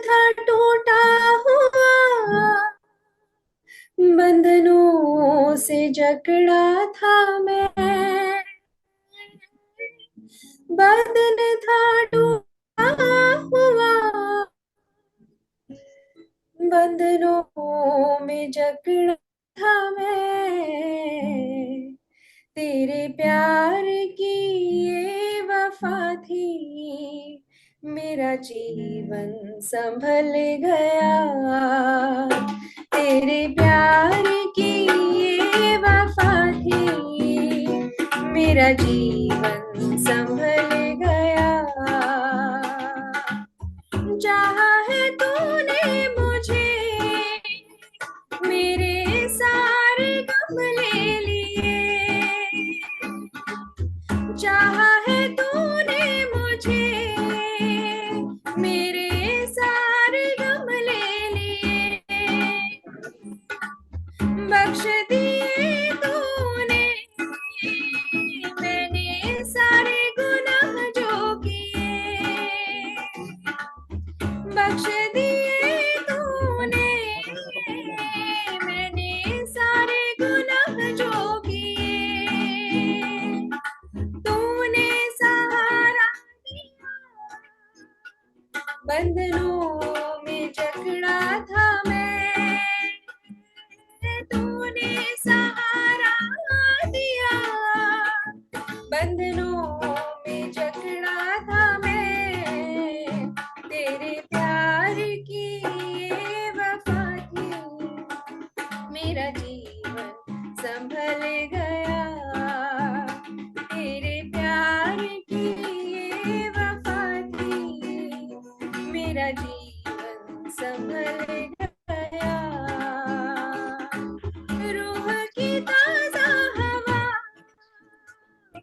था टूटा हुआ, बंधनों से जकड़ा था मैं। बदन था टूटा हुआ, बंधनों में जकड़ा था मैं। तेरे प्यार की ये वफा थी, मेरा जीवन संभल गया। तेरे प्यार की ये वफा थी, मेरा जीवन संभल गया। चाहा है तूने मुझे, मेरे सारे गम ले लिए। चाहा है तूने मुझे, मेरे सारे गम ले लिए। बख्श दिए तूने मैंने सारे गुनाह जो किए। बख्श दिए तूने मैंने सारे गुनाह जो किए। तूने सहारा दिया, बंधनों में जकड़ा था मैं। तूने सहारा दिया, बंधनों में जकड़ा था मैं। तेरे प्यार की ये वफा थी, मेरा जीवन संभल गया। तेरे प्यार की ये वफा थी, मेरा जीवन संभल गया। रूह की ताजा हवा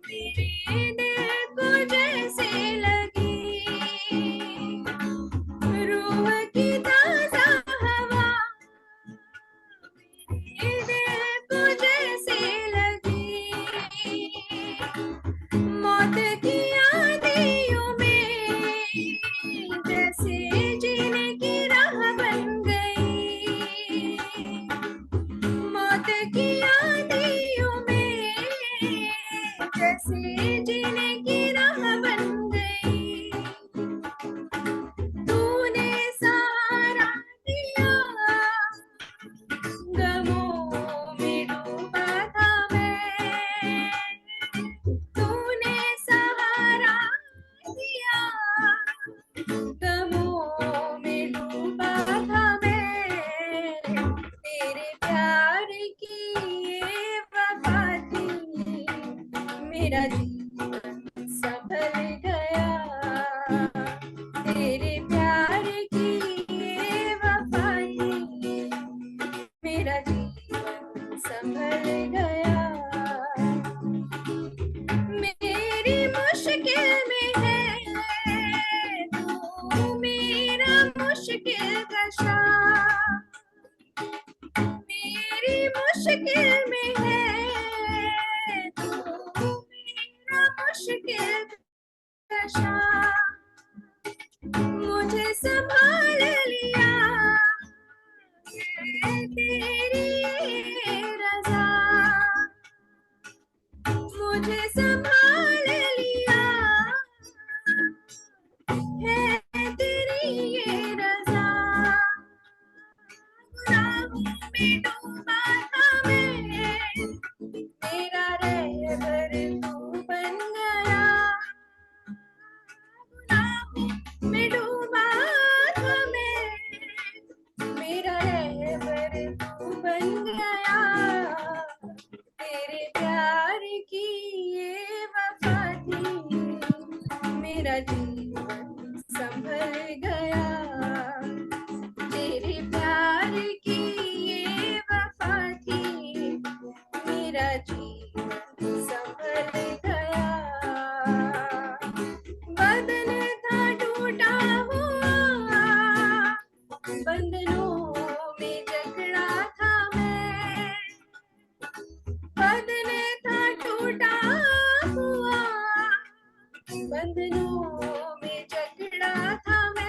मेरे दिल को जैसे लगी। रूह की ताजा हवा मेरे दिल को जैसे लगी। मौत की आंधियों में जैसे जीने की राह बन गई। मौत की आंधियों में जैसे जीने की राह बन गई। तूने सहारा दिया, गमों में डूबा था मैं। तूने सहारा दिया, गमों में डूबा था मैं। तेरे प्यार की ये वफा थी, मेरा जीवन संभल गया। तेरे प्यार की ये वफा थी, मेरा जीवन संभल गया। मेरी मुश्किल में है तू, मेरा मुश्किल कशा। मेरी मुश्किल में है तू, मेरा मुश्किल कशा। मुझे संभाल लिया तेरी रजा। मुझे संभाल लिया है तेरी ये रजा। गुनाहों में डूबा था मैं, मेरा रहबर तू बन गया। गुनाहों में डूबा था मैं, मेरा रहबर तू बन गया। तेरे प्यार की ये वफा थी, मेरा जीवन संभल गया। तेरे प्यार की ये वफा थी, मेरा जीवन संभल गया। बदन था टूटा हुआ, बंधनों में जकड़ा था मैं। बदन था टूटा हुआ, बंधनों में जकड़ा था मैं।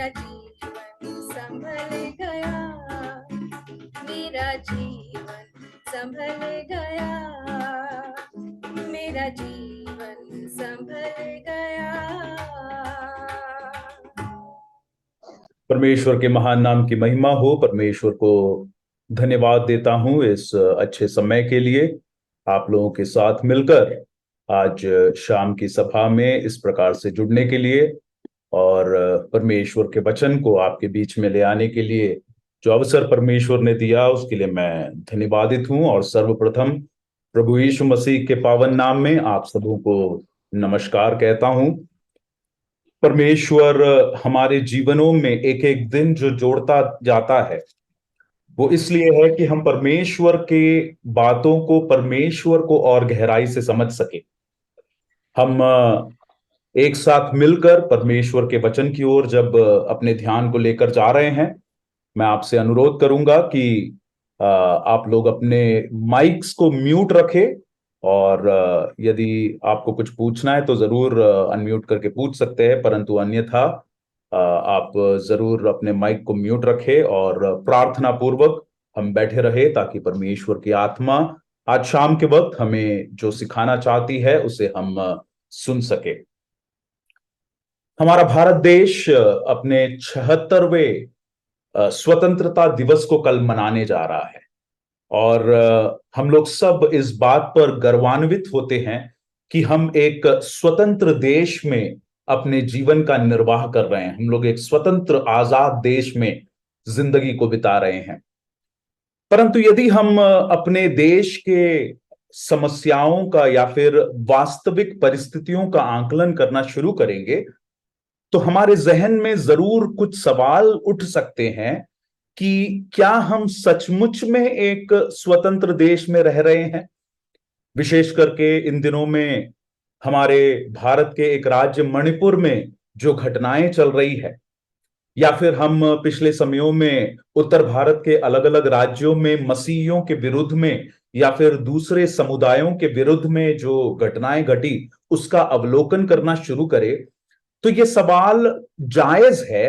मेरा जीवन संभल गया, मेरा जीवन संभल गया, मेरा जीवन संभल गया। परमेश्वर के महान नाम की महिमा हो। परमेश्वर को धन्यवाद देता हूं इस अच्छे समय के लिए, आप लोगों के साथ मिलकर आज शाम की सभा में इस प्रकार से जुड़ने के लिए और परमेश्वर के वचन को आपके बीच में ले आने के लिए जो अवसर परमेश्वर ने दिया उसके लिए मैं धन्यवादित हूं। और सर्वप्रथम प्रभु यीशु मसीह के पावन नाम में आप सबों को नमस्कार कहता हूं। परमेश्वर हमारे जीवनों में एक एक दिन जो जोड़ता जाता है वो इसलिए है कि हम परमेश्वर के बातों को, परमेश्वर को और गहराई से समझ सके। हम एक साथ मिलकर परमेश्वर के वचन की ओर जब अपने ध्यान को लेकर जा रहे हैं, मैं आपसे अनुरोध करूंगा कि आप लोग अपने माइक्स को म्यूट रखें और यदि आपको कुछ पूछना है तो जरूर अनम्यूट करके पूछ सकते हैं, परंतु अन्यथा आप जरूर अपने माइक को म्यूट रखें और प्रार्थना पूर्वक हम बैठे रहे ताकि परमेश्वर की आत्मा आज शाम के वक्त हमें जो सिखाना चाहती है उसे हम सुन सके। हमारा भारत देश अपने 76वें स्वतंत्रता दिवस को कल मनाने जा रहा है और हम लोग सब इस बात पर गर्वान्वित होते हैं कि हम एक स्वतंत्र देश में अपने जीवन का निर्वाह कर रहे हैं। हम लोग एक स्वतंत्र आजाद देश में जिंदगी को बिता रहे हैं। परंतु यदि हम अपने देश के समस्याओं का या फिर वास्तविक परिस्थितियों का आकलन करना शुरू करेंगे तो हमारे जहन में जरूर कुछ सवाल उठ सकते हैं कि क्या हम सचमुच में एक स्वतंत्र देश में रह रहे हैं। विशेष करके इन दिनों में हमारे भारत के एक राज्य मणिपुर में जो घटनाएं चल रही है, या फिर हम पिछले समयों में उत्तर भारत के अलग अलग राज्यों में मसीहियों के विरुद्ध में या फिर दूसरे समुदायों के विरुद्ध में जो घटनाएं घटी उसका अवलोकन करना शुरू करें, तो ये सवाल जायज है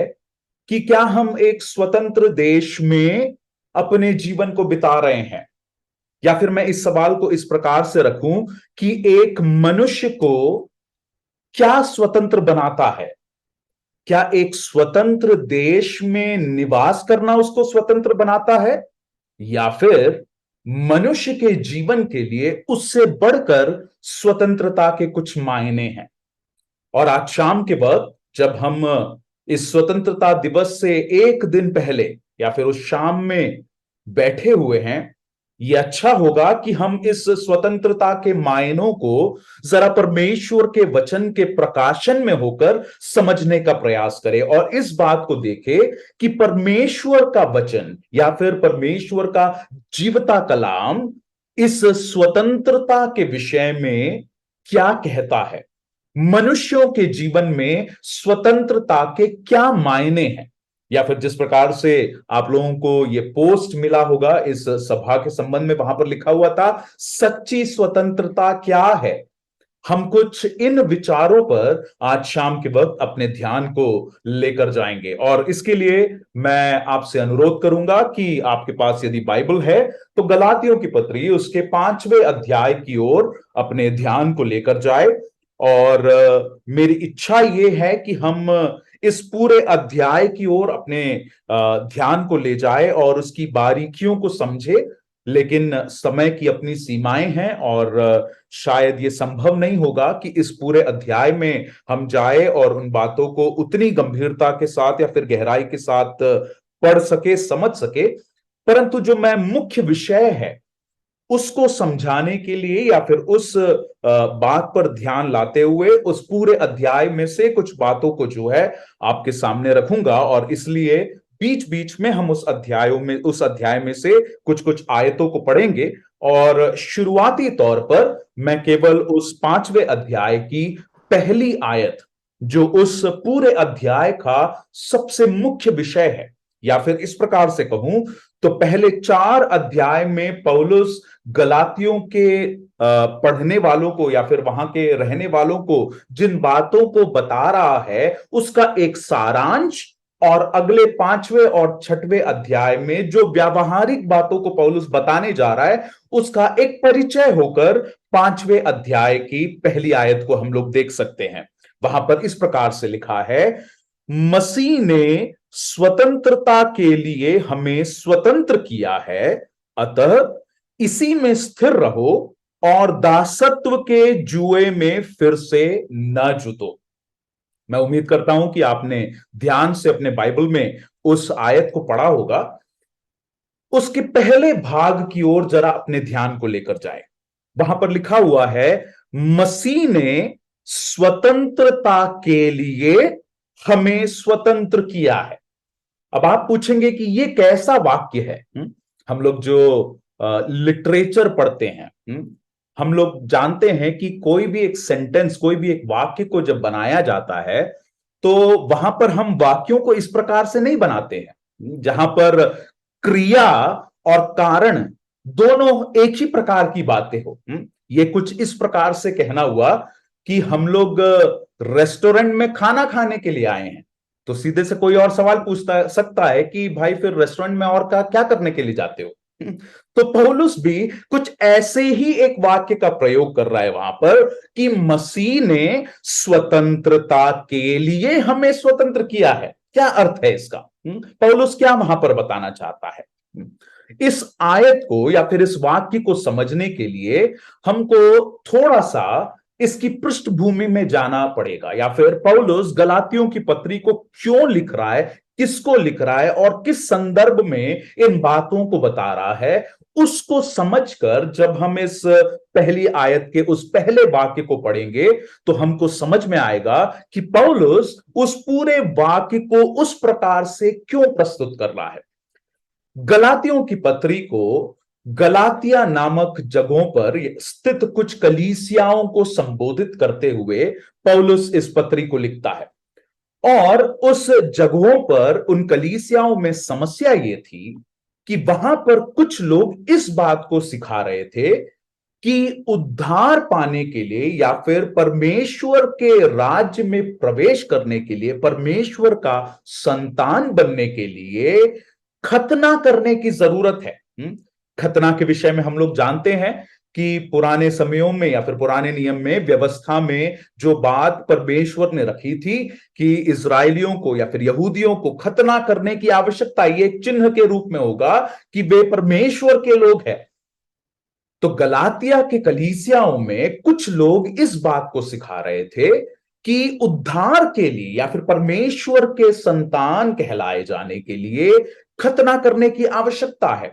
कि क्या हम एक स्वतंत्र देश में अपने जीवन को बिता रहे हैं। या फिर मैं इस सवाल को इस प्रकार से रखूं कि एक मनुष्य को क्या स्वतंत्र बनाता है। क्या एक स्वतंत्र देश में निवास करना उसको स्वतंत्र बनाता है, या फिर मनुष्य के जीवन के लिए उससे बढ़कर स्वतंत्रता के कुछ मायने हैं। और आज शाम के वक्त जब हम इस स्वतंत्रता दिवस से एक दिन पहले या फिर उस शाम में बैठे हुए हैं, यह अच्छा होगा कि हम इस स्वतंत्रता के मायनों को जरा परमेश्वर के वचन के प्रकाशन में होकर समझने का प्रयास करें और इस बात को देखें कि परमेश्वर का वचन या फिर परमेश्वर का जीवता कलाम इस स्वतंत्रता के विषय में क्या कहता है। मनुष्यों के जीवन में स्वतंत्रता के क्या मायने हैं। या फिर जिस प्रकार से आप लोगों को ये पोस्ट मिला होगा इस सभा के संबंध में, वहां पर लिखा हुआ था सच्ची स्वतंत्रता क्या है। हम कुछ इन विचारों पर आज शाम के वक्त अपने ध्यान को लेकर जाएंगे और इसके लिए मैं आपसे अनुरोध करूंगा कि आपके पास यदि बाइबल है तो गलातियों की पत्री उसके 5वें अध्याय की ओर अपने ध्यान को लेकर जाए। और मेरी इच्छा ये है कि हम इस पूरे अध्याय की ओर अपने ध्यान को ले जाए और उसकी बारीकियों को समझे, लेकिन समय की अपनी सीमाएं हैं और शायद ये संभव नहीं होगा कि इस पूरे अध्याय में हम जाए और उन बातों को उतनी गंभीरता के साथ या फिर गहराई के साथ पढ़ सके, समझ सके। परंतु जो मैं मुख्य विषय है उसको समझाने के लिए या फिर उस बात पर ध्यान लाते हुए उस पूरे अध्याय में से कुछ बातों को जो है आपके सामने रखूंगा और इसलिए बीच बीच में हम उस अध्याय में से कुछ कुछ आयतों को पढ़ेंगे और शुरुआती तौर पर मैं केवल उस 5वें अध्याय की पहली आयत जो उस पूरे अध्याय का सबसे मुख्य विषय है, या फिर इस प्रकार से कहूं तो पहले 4 अध्याय में पौलुस गलातियों के पढ़ने वालों को या फिर वहां के रहने वालों को जिन बातों को बता रहा है उसका एक सारांश और अगले 5वें और 6वें अध्याय में जो व्यावहारिक बातों को पौलुस बताने जा रहा है, उसका एक परिचय होकर 5वें अध्याय की पहली आयत को हम लोग देख सकते हैं। वहां पर इस प्रकार से लिखा है, मसीह ने स्वतंत्रता के लिए हमें स्वतंत्र किया है, अतः इसी में स्थिर रहो और दासत्व के जुए में फिर से न जुतो। मैं उम्मीद करता हूं कि आपने ध्यान से अपने बाइबल में उस आयत को पढ़ा होगा। उसके पहले भाग की ओर जरा अपने ध्यान को लेकर जाए। वहां पर लिखा हुआ है, मसीह ने स्वतंत्रता के लिए हमें स्वतंत्र किया है। अब आप पूछेंगे कि ये कैसा वाक्य है? हम लोग जो लिटरेचर पढ़ते हैं, हम लोग जानते हैं कि कोई भी एक सेंटेंस, कोई भी एक वाक्य को जब बनाया जाता है तो वहां पर हम वाक्यों को इस प्रकार से नहीं बनाते हैं जहां पर क्रिया और कारण दोनों एक ही प्रकार की बातें हो। ये कुछ इस प्रकार से कहना हुआ कि हम लोग रेस्टोरेंट में खाना खाने के लिए आए हैं, तो सीधे से कोई और सवाल पूछता सकता है कि भाई फिर रेस्टोरेंट में और का क्या करने के लिए जाते हो? तो पौलुस भी कुछ ऐसे ही एक वाक्य का प्रयोग कर रहा है वहां पर कि मसीह ने स्वतंत्रता के लिए हमें स्वतंत्र किया है। क्या अर्थ है इसका? पौलुस क्या वहां पर बताना चाहता है? इस आयत को या फिर इस वाक्य को समझने के लिए हमको थोड़ा सा इसकी पृष्ठभूमि में जाना पड़ेगा, या फिर पौलुस गलातियों की पत्री को क्यों लिख रहा है, किसको लिख रहा है और किस संदर्भ में इन बातों को बता रहा है, उसको समझकर जब हम इस पहली आयत के उस पहले वाक्य को पढ़ेंगे तो हमको समझ में आएगा कि पौलुस उस पूरे वाक्य को उस प्रकार से क्यों प्रस्तुत कर रहा है। गलातियों की पत्री को गलातिया नामक जगहों पर स्थित कुछ कलीसियाओं को संबोधित करते हुए पौलुस इस पत्री को लिखता है, और उस जगहों पर उन कलीसियाओं में समस्या ये थी कि वहां पर कुछ लोग इस बात को सिखा रहे थे कि उद्धार पाने के लिए या फिर परमेश्वर के राज्य में प्रवेश करने के लिए, परमेश्वर का संतान बनने के लिए खतना करने की जरूरत है। खतना के विषय में हम लोग जानते हैं कि पुराने समयों में या फिर पुराने नियम में, व्यवस्था में जो बात परमेश्वर ने रखी थी कि इजरायलियों को या फिर यहूदियों को खतना करने की आवश्यकता, ये चिन्ह के रूप में होगा कि वे परमेश्वर के लोग हैं। तो गलातिया के कलीसियाओं में कुछ लोग इस बात को सिखा रहे थे कि उद्धार के लिए या फिर परमेश्वर के संतान कहलाए जाने के लिए खतना करने की आवश्यकता है।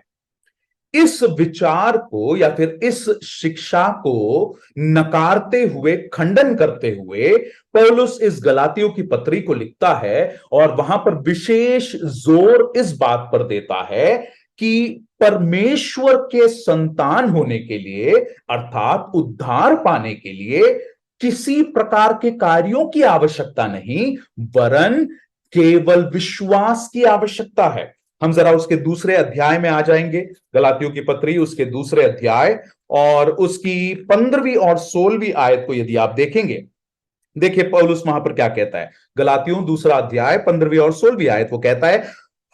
इस विचार को या फिर इस शिक्षा को नकारते हुए, खंडन करते हुए पौलुस इस गलातियों की पत्री को लिखता है, और वहां पर विशेष जोर इस बात पर देता है कि परमेश्वर के संतान होने के लिए, अर्थात उद्धार पाने के लिए किसी प्रकार के कार्यों की आवश्यकता नहीं, वरन केवल विश्वास की आवश्यकता है। हम जरा उसके दूसरे अध्याय में आ जाएंगे, गलातियों की पत्री उसके दूसरे अध्याय और उसकी 15वीं और 16वीं आयत को यदि आप देखेंगे, देखिए पौलुस वहां पर क्या कहता है। गलातियों दूसरा अध्याय 15वीं और 16वीं आयत वो कहता है,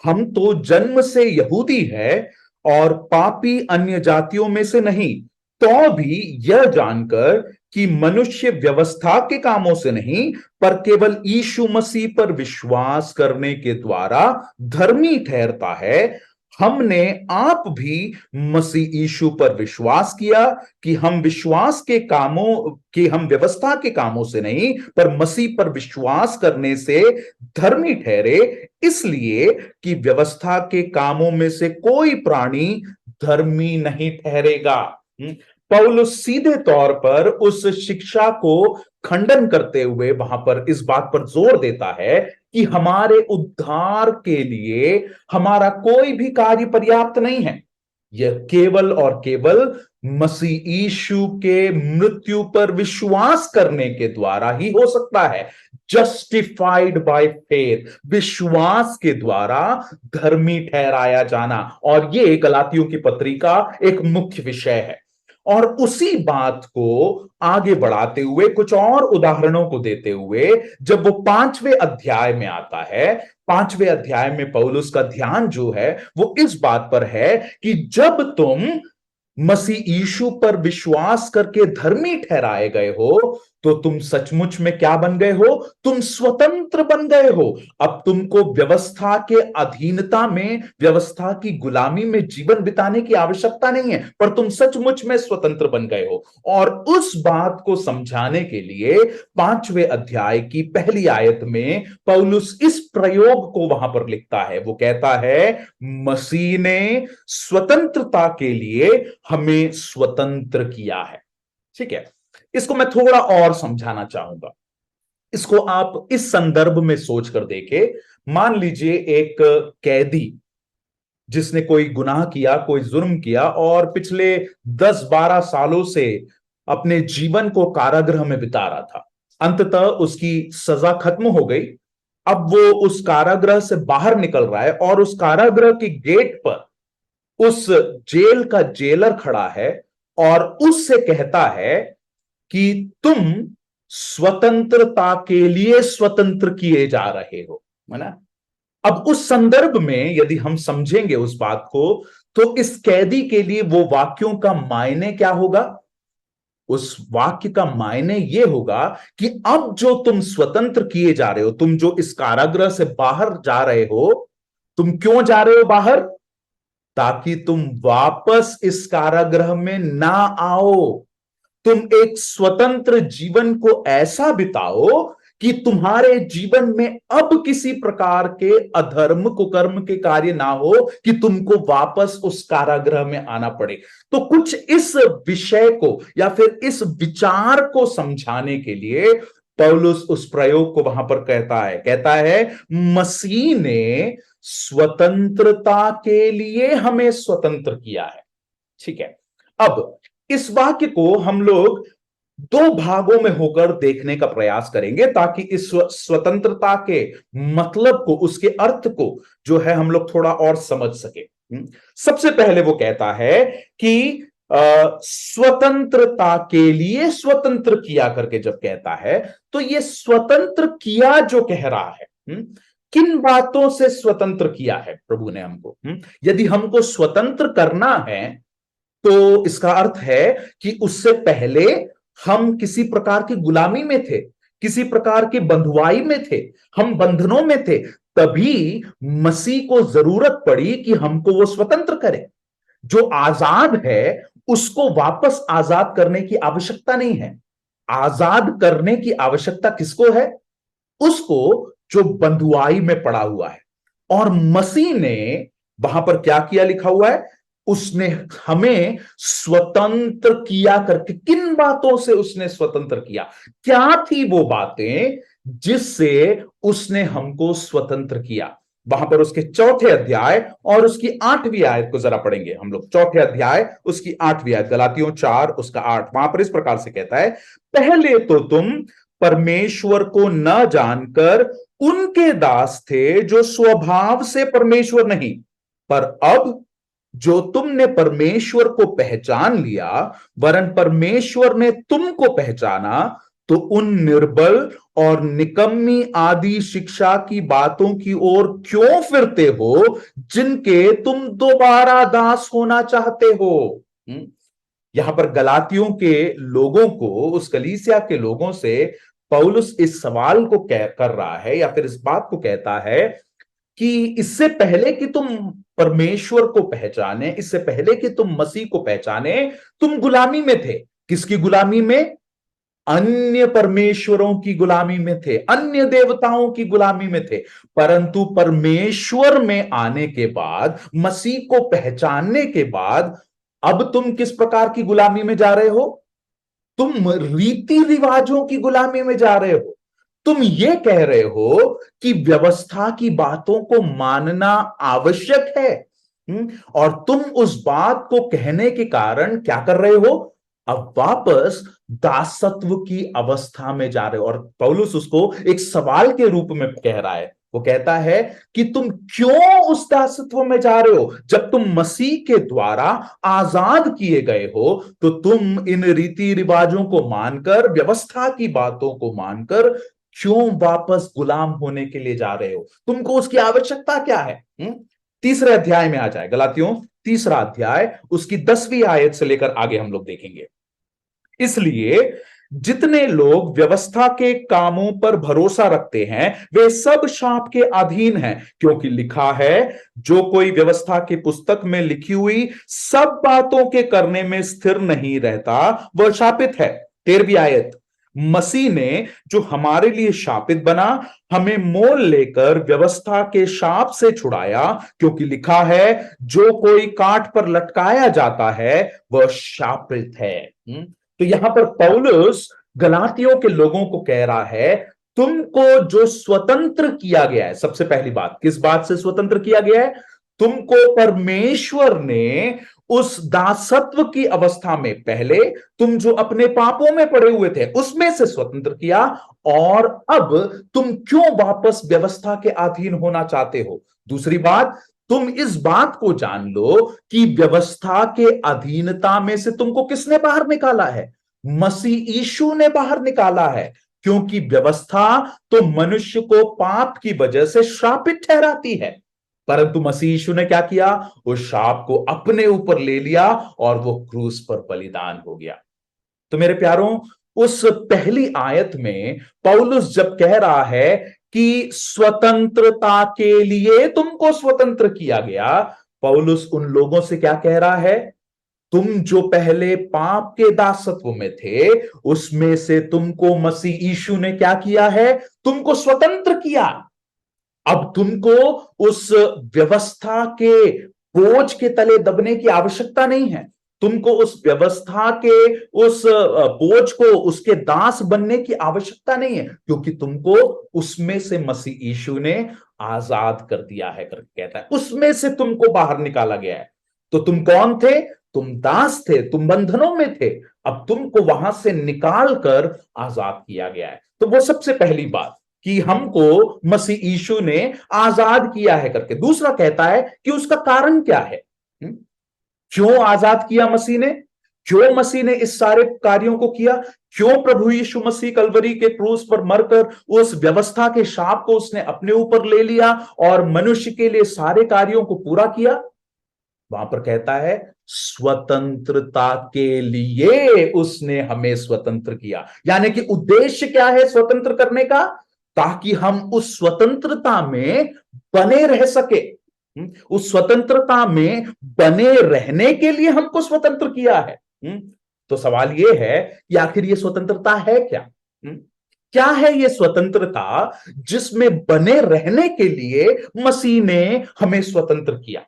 हम तो जन्म से यहूदी है और पापी अन्य जातियों में से नहीं, तो भी यह जानकर कि मनुष्य व्यवस्था के कामों से नहीं पर केवल यीशु मसीह पर विश्वास करने के द्वारा धर्मी ठहरता है, हमने आप भी मसीह यीशु पर विश्वास किया कि हम व्यवस्था के कामों से नहीं पर मसीह पर विश्वास करने से धर्मी ठहरे, इसलिए कि व्यवस्था के कामों में से कोई प्राणी धर्मी नहीं ठहरेगा। पौलुस सीधे तौर पर उस शिक्षा को खंडन करते हुए वहां पर इस बात पर जोर देता है कि हमारे उद्धार के लिए हमारा कोई भी कार्य पर्याप्त नहीं है। यह केवल और केवल मसीह यीशु के मृत्यु पर विश्वास करने के द्वारा ही हो सकता है। जस्टिफाइड बाय फेथ, विश्वास के द्वारा धर्मी ठहराया जाना, और ये गलातियों की पत्री का एक मुख्य विषय है। और उसी बात को आगे बढ़ाते हुए कुछ और उदाहरणों को देते हुए जब वो 5वें अध्याय में आता है, 5वें अध्याय में पौलुस का ध्यान जो है वो इस बात पर है कि जब तुम मसीह यीशु पर विश्वास करके धर्मी ठहराए गए हो तो तुम सचमुच में क्या बन गए हो? तुम स्वतंत्र बन गए हो। अब तुमको व्यवस्था के अधीनता में, व्यवस्था की गुलामी में जीवन बिताने की आवश्यकता नहीं है, पर तुम सचमुच में स्वतंत्र बन गए हो। और उस बात को समझाने के लिए 5वें अध्याय की पहली आयत में पौलुस इस प्रयोग को वहां पर लिखता है। वो कहता है, मसीह ने स्वतंत्रता के लिए हमें स्वतंत्र किया है। ठीक है, इसको मैं थोड़ा और समझाना चाहूंगा। इसको आप इस संदर्भ में सोचकर देखें। मान लीजिए एक कैदी जिसने कोई गुनाह किया, कोई जुर्म किया और पिछले 10-12 सालों से अपने जीवन को कारागृह में बिता रहा था। अंततः उसकी सजा खत्म हो गई। अब वो उस कारागृह से बाहर निकल रहा है और उस कारागृह के गेट पर उस जेल का जेलर खड़ा है और उससे कहता है कि तुम स्वतंत्रता के लिए स्वतंत्र किए जा रहे हो, है ना। अब उस संदर्भ में यदि हम समझेंगे उस बात को, तो इस कैदी के लिए वो वाक्यों का मायने क्या होगा? उस वाक्य का मायने यह होगा कि अब जो तुम स्वतंत्र किए जा रहे हो, तुम जो इस कारागृह से बाहर जा रहे हो, तुम क्यों जा रहे हो बाहर? ताकि तुम वापस इस कारागृह में ना आओ। तुम एक स्वतंत्र जीवन को ऐसा बिताओ कि तुम्हारे जीवन में अब किसी प्रकार के अधर्म कुकर्म के कार्य ना हो कि तुमको वापस उस कारागृह में आना पड़े। तो कुछ इस विषय को या फिर इस विचार को समझाने के लिए पौलुस उस प्रयोग को वहां पर कहता है मसीह ने स्वतंत्रता के लिए हमें स्वतंत्र किया है। ठीक है, अब इस वाक्य को हम लोग दो भागों में होकर देखने का प्रयास करेंगे ताकि इस स्वतंत्रता के मतलब को, उसके अर्थ को जो है हम लोग थोड़ा और समझ सके। सबसे पहले वो कहता है कि स्वतंत्रता के लिए स्वतंत्र किया करके जब कहता है, तो ये स्वतंत्र किया जो कह रहा है, किन बातों से स्वतंत्र किया है प्रभु ने हमको? यदि हमको स्वतंत्र करना है तो इसका अर्थ है कि उससे पहले हम किसी प्रकार की गुलामी में थे, किसी प्रकार की बंधुआई में थे, हम बंधनों में थे। तभी मसीह को जरूरत पड़ी कि हमको वो स्वतंत्र करे। जो आजाद है उसको वापस आजाद करने की आवश्यकता नहीं है। आजाद करने की आवश्यकता किसको है? उसको जो बंधुआई में पड़ा हुआ है। और मसीह ने वहां पर क्या किया लिखा हुआ है? उसने हमें स्वतंत्र किया करके। किन बातों से उसने स्वतंत्र किया? क्या थी वो बातें जिससे उसने हमको स्वतंत्र किया? वहां पर उसके 4थे अध्याय और उसकी 8वीं आयत को जरा पढ़ेंगे हम लोग। 4थे अध्याय उसकी 8वीं आयत, गलातियों 4 उसका 8। वहां पर इस प्रकार से कहता है, पहले तो तुम परमेश्वर को न जानकर उनके दास थे जो स्वभाव से परमेश्वर नहीं, पर अब जो तुमने परमेश्वर को पहचान लिया, वरन परमेश्वर ने तुमको पहचाना, तो उन निर्बल और निकम्मी आदि शिक्षा की बातों की ओर क्यों फिरते हो जिनके तुम दोबारा दास होना चाहते हो? यहां पर गलातियों के लोगों को, उस कलीसिया के लोगों से पौलुस इस सवाल को कर रहा है या फिर इस बात को कहता है कि इससे पहले कि तुम परमेश्वर को पहचाने, इससे पहले कि तुम मसीह को पहचाने, तुम गुलामी में थे। किसकी गुलामी में? अन्य परमेश्वरों की गुलामी में थे, अन्य देवताओं की गुलामी में थे। परंतु परमेश्वर में आने के बाद, मसीह को पहचानने के बाद, अब तुम किस प्रकार की गुलामी में जा रहे हो? तुम रीति रिवाजों की गुलामी में जा रहे हो। तुम ये कह रहे हो कि व्यवस्था की बातों को मानना आवश्यक है। और तुम उस बात को कहने के कारण क्या कर रहे हो? अब वापस दासत्व की अवस्था में जा रहे हो। और पौलुस उसको एक सवाल के रूप में कह रहा है। वो कहता है कि तुम क्यों उस दासत्व में जा रहे हो? जब तुम मसीह के द्वारा आजाद किए गए हो तो तुम इन रीति रिवाजों को मानकर, व्यवस्था की बातों को मानकर क्यों वापस गुलाम होने के लिए जा रहे हो? तुमको उसकी आवश्यकता क्या है? तीसरे अध्याय में आ जाए, गलातियों तीसरा अध्याय, उसकी 10वीं आयत से लेकर आगे हम लोग देखेंगे। इसलिए जितने लोग व्यवस्था के कामों पर भरोसा रखते हैं वे सब शाप के अधीन हैं, क्योंकि लिखा है, जो कोई व्यवस्था की पुस्तक में लिखी हुई सब बातों के करने में स्थिर नहीं रहता वह शापित है। 13वीं आयत, मसीह ने जो हमारे लिए शापित बना हमें मोल लेकर व्यवस्था के शाप से छुड़ाया, क्योंकि लिखा है, जो कोई काठ पर लटकाया जाता है वह शापित है। तो यहां पर पौलुस गलातियों के लोगों को कह रहा है, तुमको जो स्वतंत्र किया गया है, सबसे पहली बात, किस बात से स्वतंत्र किया गया है? तुमको परमेश्वर ने उस दासत्व की अवस्था में, पहले तुम जो अपने पापों में पड़े हुए थे उसमें से स्वतंत्र किया, और अब तुम क्यों वापस व्यवस्था के अधीन होना चाहते हो? दूसरी बात, तुम इस बात को जान लो कि व्यवस्था के अधीनता में से तुमको किसने बाहर निकाला है? मसीह यीशु ने बाहर निकाला है, क्योंकि व्यवस्था तो मनुष्य को पाप की वजह से श्रापित ठहराती है, परंतु मसीह यीशु ने क्या किया? उस शाप को अपने ऊपर ले लिया और वो क्रूस पर बलिदान हो गया। तो मेरे प्यारों, उस पहली आयत में पौलुस जब कह रहा है कि स्वतंत्रता के लिए तुमको स्वतंत्र किया गया, पौलुस उन लोगों से क्या कह रहा है? तुम जो पहले पाप के दासत्व में थे उसमें से तुमको मसीह यीशु ने क्या किया है? तुमको स्वतंत्र किया। अब तुमको उस व्यवस्था के बोझ के तले दबने की आवश्यकता नहीं है। तुमको उस व्यवस्था के उस बोझ को, उसके दास बनने की आवश्यकता नहीं है, क्योंकि तुमको उसमें से मसीह यीशु ने आजाद कर दिया है करके कहता है। उसमें से तुमको बाहर निकाला गया है। तो तुम कौन थे? तुम दास थे, तुम बंधनों में थे, अब तुमको वहां से निकाल कर आजाद किया गया है। तो वो सबसे पहली बात कि हमको मसीह यीशु ने आजाद किया है करके। दूसरा कहता है कि उसका कारण क्या है? क्यों आजाद किया मसीह ने? क्यों मसीह ने इस सारे कार्यों को किया? क्यों प्रभु यीशु मसीह कलवरी के क्रूस पर मरकर उस व्यवस्था के शाप को उसने अपने ऊपर ले लिया और मनुष्य के लिए सारे कार्यों को पूरा किया? वहां पर कहता है, स्वतंत्रता के लिए उसने हमें स्वतंत्र किया। यानी कि उद्देश्य क्या है स्वतंत्र करने का? ताकि हम उस स्वतंत्रता में बने रह सके। उस स्वतंत्रता में बने रहने के लिए हमको स्वतंत्र किया है। तो सवाल यह है कि आखिर ये स्वतंत्रता है क्या? क्या है ये स्वतंत्रता जिसमें बने रहने के लिए मसीह ने हमें स्वतंत्र किया?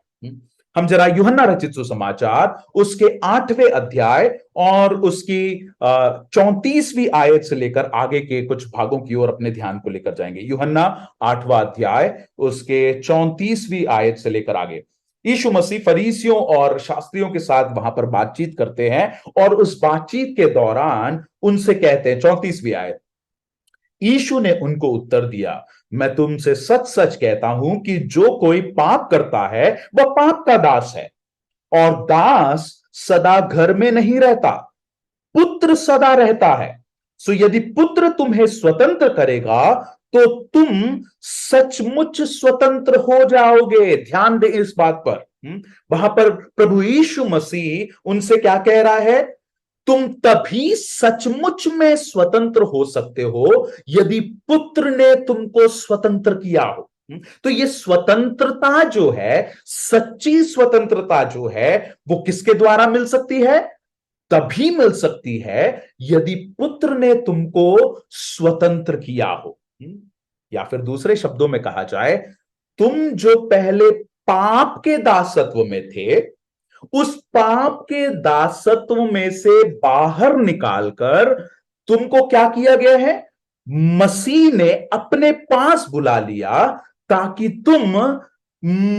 हम जरा यूहन्ना रचित सुसमाचार उसके 8वें अध्याय और उसकी 34वीं आयत से लेकर आगे के कुछ भागों की ओर अपने ध्यान को लेकर जाएंगे। यूहन्ना 8वां अध्याय उसके 34वीं आयत से लेकर आगे। यीशु मसीह फरीसियों और शास्त्रियों के साथ वहां पर बातचीत करते हैं और उस बातचीत के दौरान उनसे कहते हैं, 34वीं आयत, यीशु ने उनको उत्तर दिया, मैं तुमसे सच सच कहता हूं कि जो कोई पाप करता है वह पाप का दास है, और दास सदा घर में नहीं रहता, पुत्र सदा रहता है। सो यदि पुत्र तुम्हें स्वतंत्र करेगा तो तुम सचमुच स्वतंत्र हो जाओगे। ध्यान दें इस बात पर। वहां पर प्रभु यीशु मसीह उनसे क्या कह रहा है? तुम तभी सचमुच में स्वतंत्र हो सकते हो यदि पुत्र ने तुमको स्वतंत्र किया हो। तो ये स्वतंत्रता जो है, सच्ची स्वतंत्रता जो है, वो किसके द्वारा मिल सकती है? तभी मिल सकती है यदि पुत्र ने तुमको स्वतंत्र किया हो। या फिर दूसरे शब्दों में कहा जाए, तुम जो पहले पाप के दासत्व में थे, उस पाप के दासत्व में से बाहर निकालकर तुमको क्या किया गया है? मसीह ने अपने पास बुला लिया ताकि तुम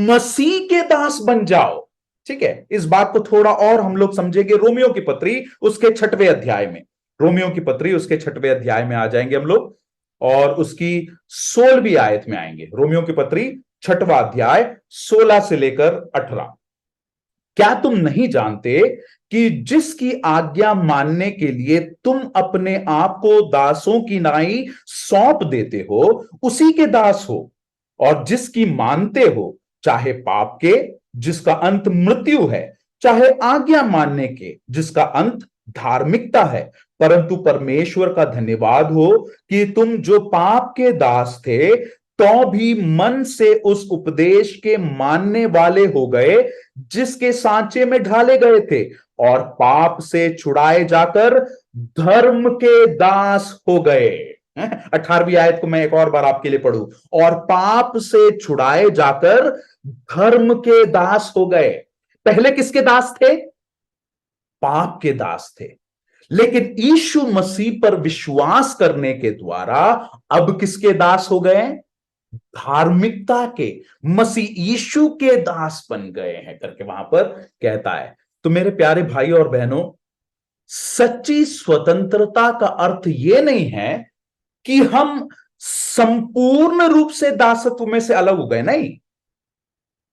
मसीह के दास बन जाओ। ठीक है, इस बात को थोड़ा और हम लोग समझेंगे रोमियो की पत्री उसके 6वें अध्याय में। रोमियो की पत्री उसके 6वें अध्याय में आ जाएंगे हम लोग। और उसकी 16वीं आयत में आएंगे। रोमियो की पत्री 6वां अध्याय 16 से लेकर 18। क्या तुम नहीं जानते कि जिसकी आज्ञा मानने के लिए तुम अपने आप को दासों की नाई सौंप देते हो उसी के दास हो, और जिसकी मानते हो, चाहे पाप के जिसका अंत मृत्यु है, चाहे आज्ञा मानने के जिसका अंत धार्मिकता है। परंतु परमेश्वर का धन्यवाद हो कि तुम जो पाप के दास थे तो भी मन से उस उपदेश के मानने वाले हो गए जिसके सांचे में ढाले गए थे, और पाप से छुड़ाए जाकर धर्म के दास हो गए। 18वीं आयत को मैं एक और बार आपके लिए पढ़ूं। और पाप से छुड़ाए जाकर धर्म के दास हो गए। पहले किसके दास थे? पाप के दास थे। लेकिन यीशु मसीह पर विश्वास करने के द्वारा अब किसके दास हो गए? धार्मिकता के, मसीह यीशु के दास बन गए हैं करके वहां पर कहता है। तो मेरे प्यारे भाई और बहनों, सच्ची स्वतंत्रता का अर्थ यह नहीं है कि हम संपूर्ण रूप से दासत्व में से अलग हो गए। नहीं,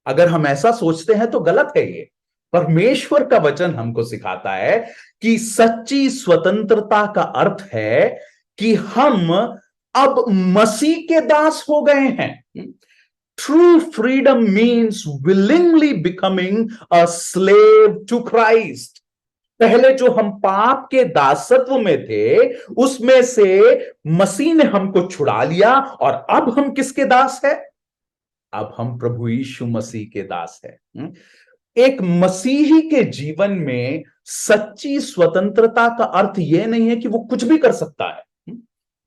अगर हम ऐसा सोचते हैं तो गलत है। ये परमेश्वर का वचन हमको सिखाता है कि सच्ची स्वतंत्रता का अर्थ है कि हम अब मसीह के दास हो गए हैं। True freedom means willingly becoming a slave to Christ. पहले जो हम पाप के दासत्व में थे उसमें से मसीह ने हमको छुड़ा लिया, और अब हम किसके दास हैं? अब हम प्रभु यीशु मसीह के दास हैं। एक मसीही के जीवन में सच्ची स्वतंत्रता का अर्थ यह नहीं है कि वो कुछ भी कर सकता है,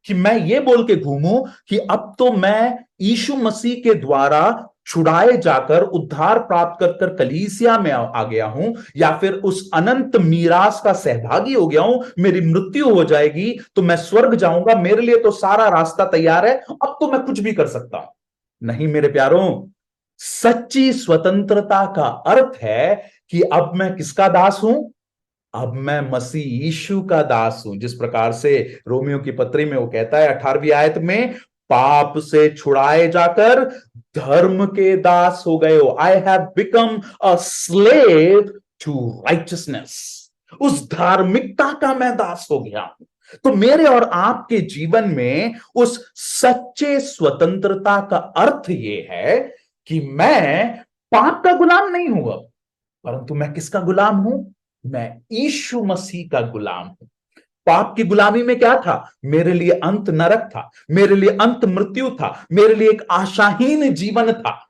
कि मैं ये बोल के घूमूं कि अब तो मैं यीशु मसीह के द्वारा छुड़ाए जाकर उद्धार प्राप्त कर कर कलीसिया में आ गया हूं, या फिर उस अनंत मीरास का सहभागी हो गया हूं, मेरी मृत्यु हो जाएगी तो मैं स्वर्ग जाऊंगा, मेरे लिए तो सारा रास्ता तैयार है, अब तो मैं कुछ भी कर सकता हूं। नहीं मेरे प्यारों, सच्ची स्वतंत्रता का अर्थ है कि अब मैं किसका दास हूं? अब मैं मसीह यीशु का दास हूं। जिस प्रकार से रोमियो की पत्री में वो कहता है 18वीं आयत में, पाप से छुड़ाए जाकर धर्म के दास हो गए हो। I have become a slave to righteousness. उस धार्मिकता का मैं दास हो गया हूं। तो मेरे और आपके जीवन में उस सच्चे स्वतंत्रता का अर्थ यह है कि मैं पाप का गुलाम नहीं हूं अब, परंतु मैं किसका गुलाम हूं? मैं यीशु मसीह का गुलाम हूं। पाप की गुलामी में क्या था? मेरे लिए अंत नरक था, मेरे लिए अंत मृत्यु था, मेरे लिए एक आशाहीन जीवन था।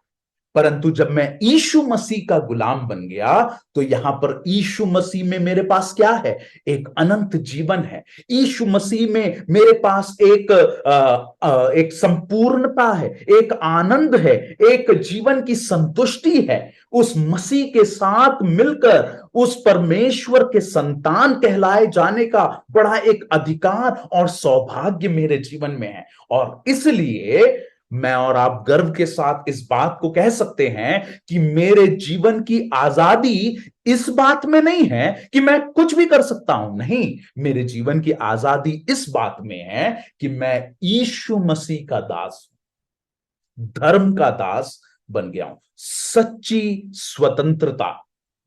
परंतु जब मैं यीशु मसीह का गुलाम बन गया तो यहां पर यीशु मसीह में मेरे पास क्या है? एक अनंत जीवन है। यीशु मसीह में मेरे पास एक संपूर्णता है, एक आनंद है, एक जीवन की संतुष्टि है। उस मसीह के साथ मिलकर उस परमेश्वर के संतान कहलाए जाने का बड़ा एक अधिकार और सौभाग्य मेरे जीवन में है। और इसलिए मैं और आप गर्व के साथ इस बात को कह सकते हैं कि मेरे जीवन की आजादी इस बात में नहीं है कि मैं कुछ भी कर सकता हूं। नहीं, मेरे जीवन की आजादी इस बात में है कि मैं यीशु मसीह का दास हूं, धर्म का दास बन गया हूं। सच्ची स्वतंत्रता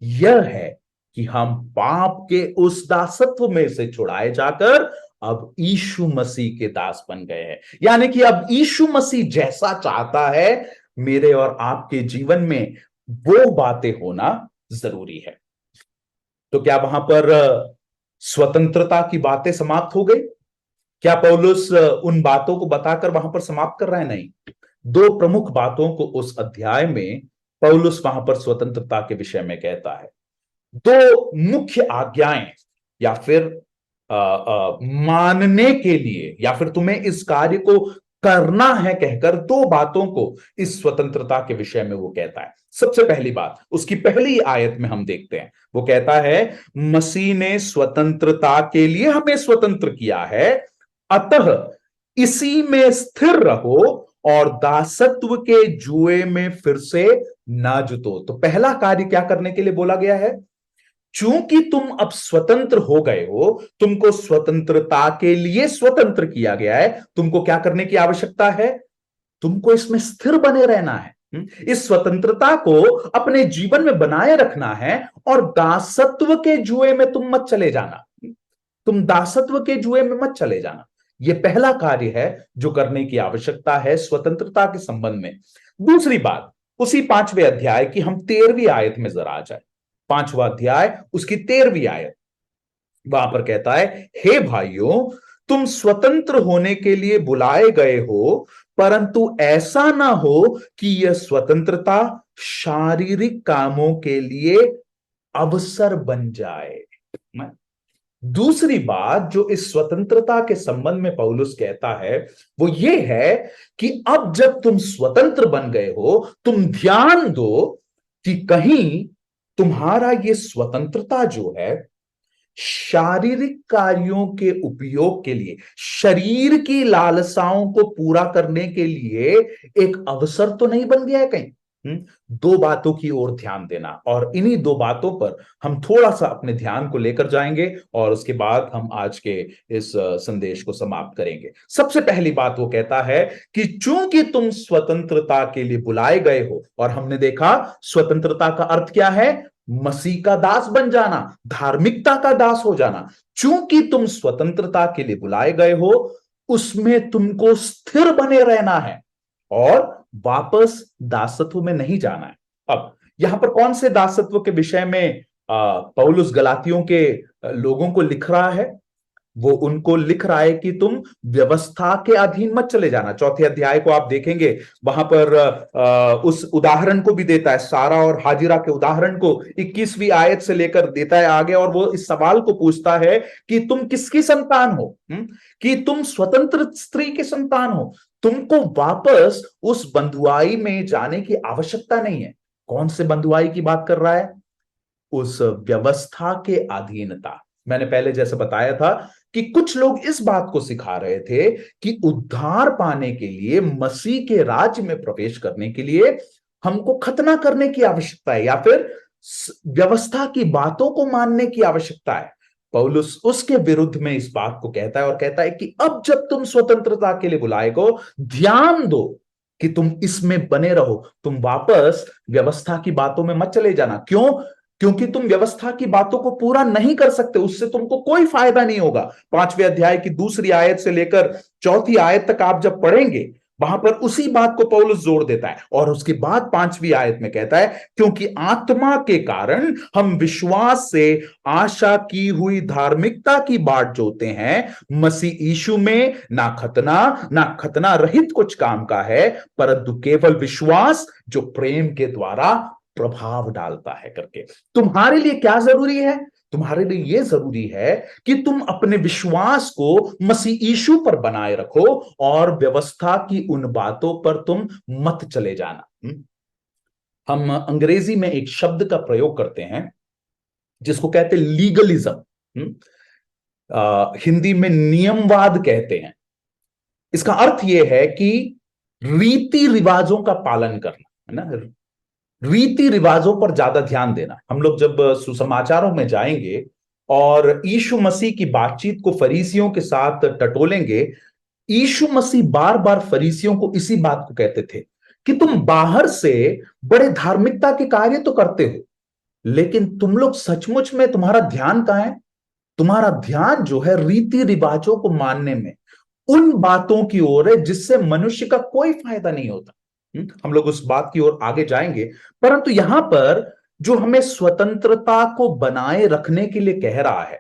यह है कि हम पाप के उस दासत्व में से छुड़ाए जाकर अब यीशु मसीह के दास बन गए हैं। यानी कि अब यीशु मसीह जैसा चाहता है मेरे और आपके जीवन में वो बातें होना जरूरी है। तो क्या वहां पर स्वतंत्रता की बातें समाप्त हो गई? क्या पौलुस उन बातों को बताकर वहां पर समाप्त कर रहा है? नहीं। दो प्रमुख बातों को उस अध्याय में पौलुस वहां पर स्वतंत्रता के विषय में कहता है। दो मुख्य आज्ञाएं, या फिर मानने के लिए, या फिर तुम्हें इस कार्य को करना है कहकर दो बातों को इस स्वतंत्रता के विषय में वो कहता है। सबसे पहली बात उसकी पहली आयत में हम देखते हैं, वो कहता है मसीह ने स्वतंत्रता के लिए हमें स्वतंत्र किया है, अतः इसी में स्थिर रहो और दासत्व के जुए में फिर से ना जुतो। तो पहला कार्य क्या करने के लिए बोला गया है? चूंकि तुम अब स्वतंत्र हो गए हो, तुमको स्वतंत्रता के लिए स्वतंत्र किया गया है, तुमको क्या करने की आवश्यकता है? तुमको इसमें स्थिर बने रहना है। इस स्वतंत्रता को अपने जीवन में बनाए रखना है और दासत्व के जुए में तुम मत चले जाना। तुम दासत्व के जुए में मत चले जाना। यह पहला कार्य है जो करने की आवश्यकता है स्वतंत्रता के संबंध में। दूसरी बात, उसी 5वें अध्याय की हम 13वीं आयत में जरा आ जाए। 5वां अध्याय उसकी 13वीं आयत, वहां पर कहता है, हे भाइयों, तुम स्वतंत्र होने के लिए बुलाए गए हो, परंतु ऐसा ना हो कि यह स्वतंत्रता शारीरिक कामों के लिए अवसर बन जाए। दूसरी बात जो इस स्वतंत्रता के संबंध में पौलुस कहता है वो ये है कि अब जब तुम स्वतंत्र बन गए हो, तुम ध्यान दो कि कहीं तुम्हारा ये स्वतंत्रता जो है शारीरिक कार्यों के उपयोग के लिए, शरीर की लालसाओं को पूरा करने के लिए एक अवसर तो नहीं बन गया है कहीं। दो बातों की ओर ध्यान देना, और इन्हीं दो बातों पर हम थोड़ा सा अपने ध्यान को लेकर जाएंगे और उसके बाद हम आज के इस संदेश को समाप्त करेंगे। सबसे पहली बात वो कहता है कि चूंकि तुम स्वतंत्रता के लिए बुलाए गए हो, और हमने देखा स्वतंत्रता का अर्थ क्या है? मसीह का दास बन जाना, धार्मिकता का दास हो जाना। चूंकि तुम स्वतंत्रता के लिए बुलाए गए हो, उसमें तुमको स्थिर बने रहना है और वापस दासत्व में नहीं जाना है। अब यहां पर कौन से दासत्व के विषय में पौलुस गलातियों के लोगों को लिख रहा है? वो उनको लिख रहा है कि तुम व्यवस्था के अधीन मत चले जाना। 4थे अध्याय को आप देखेंगे, वहां पर उस उदाहरण को भी देता है, सारा और हाजिरा के उदाहरण को 21वीं आयत से लेकर देता है आगे, और वो इस सवाल को पूछता है कि तुम किसकी संतान हो? कि तुम स्वतंत्र स्त्री की संतान हो, तुमको वापस उस बंधुआई में जाने की आवश्यकता नहीं है। कौन से बंधुआई की बात कर रहा है? उस व्यवस्था के अधीनता। मैंने पहले जैसे बताया था कि कुछ लोग इस बात को सिखा रहे थे कि उद्धार पाने के लिए, मसीह के राज्य में प्रवेश करने के लिए हमको खतना करने की आवश्यकता है या फिर व्यवस्था की बातों को मानने की आवश्यकता है। पौलुस उसके विरुद्ध में इस बात को कहता है और कहता है कि अब जब तुम स्वतंत्रता के लिए बुलाए हो, ध्यान दो कि तुम इसमें बने रहो, तुम वापस व्यवस्था की बातों में मत चले जाना। क्यों? क्योंकि तुम व्यवस्था की बातों को पूरा नहीं कर सकते, उससे तुमको कोई फायदा नहीं होगा। 5वें अध्याय की दूसरी आयत से लेकर 4थी आयत तक आप जब पढ़ेंगे, वहां पर उसी बात को पौलुस जोड़ देता है, और उसके बाद 5वीं आयत में कहता है, क्योंकि आत्मा के कारण हम विश्वास से आशा की हुई धार्मिकता की बाट जोते हैं। मसीह यीशु में ना खतना रहित कुछ काम का है, परंतु केवल विश्वास जो प्रेम के द्वारा प्रभाव डालता है करके। तुम्हारे लिए क्या जरूरी है? तुम्हारे लिए यह जरूरी है कि तुम अपने विश्वास को मसीह यीशु पर बनाए रखो और व्यवस्था की उन बातों पर तुम मत चले जाना। हम अंग्रेजी में एक शब्द का प्रयोग करते हैं जिसको कहते हैं लीगलिज्म। हिंदी में नियमवाद कहते हैं। इसका अर्थ यह है कि रीति रिवाजों का पालन करना, है ना, रीति रिवाजों पर ज्यादा ध्यान देना। हम लोग जब सुसमाचारों में जाएंगे और यीशु मसीह की बातचीत को फरीसियों के साथ टटोलेंगे, यीशु मसीह बार बार फरीसियों को इसी बात को कहते थे कि तुम बाहर से बड़े धार्मिकता के कार्य तो करते हो, लेकिन तुम लोग सचमुच में, तुम्हारा ध्यान कहां है? तुम्हारा ध्यान जो है रीति रिवाजों को मानने में, उन बातों की ओर है जिससे मनुष्य का कोई फायदा नहीं होता। हम लोग उस बात की ओर आगे जाएंगे, परंतु यहां पर जो हमें स्वतंत्रता को बनाए रखने के लिए कह रहा है,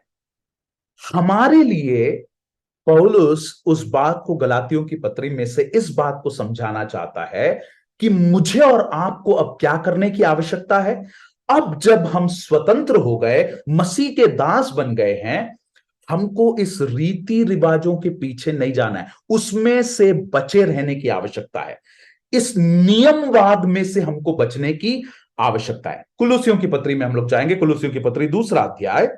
हमारे लिए पौलुस उस बात को गलातियों की पत्री में से इस बात को समझाना चाहता है कि मुझे और आपको अब क्या करने की आवश्यकता है। अब जब हम स्वतंत्र हो गए, मसीह के दास बन गए हैं, हमको इस रीति रिवाजों के पीछे नहीं जाना है, उसमें से बचे रहने की आवश्यकता है। इस नियमवाद में से हमको बचने की आवश्यकता है। कुलुसियों की पत्री में हम लोग जाएंगे, कुलुसियों की पत्री 2रा अध्याय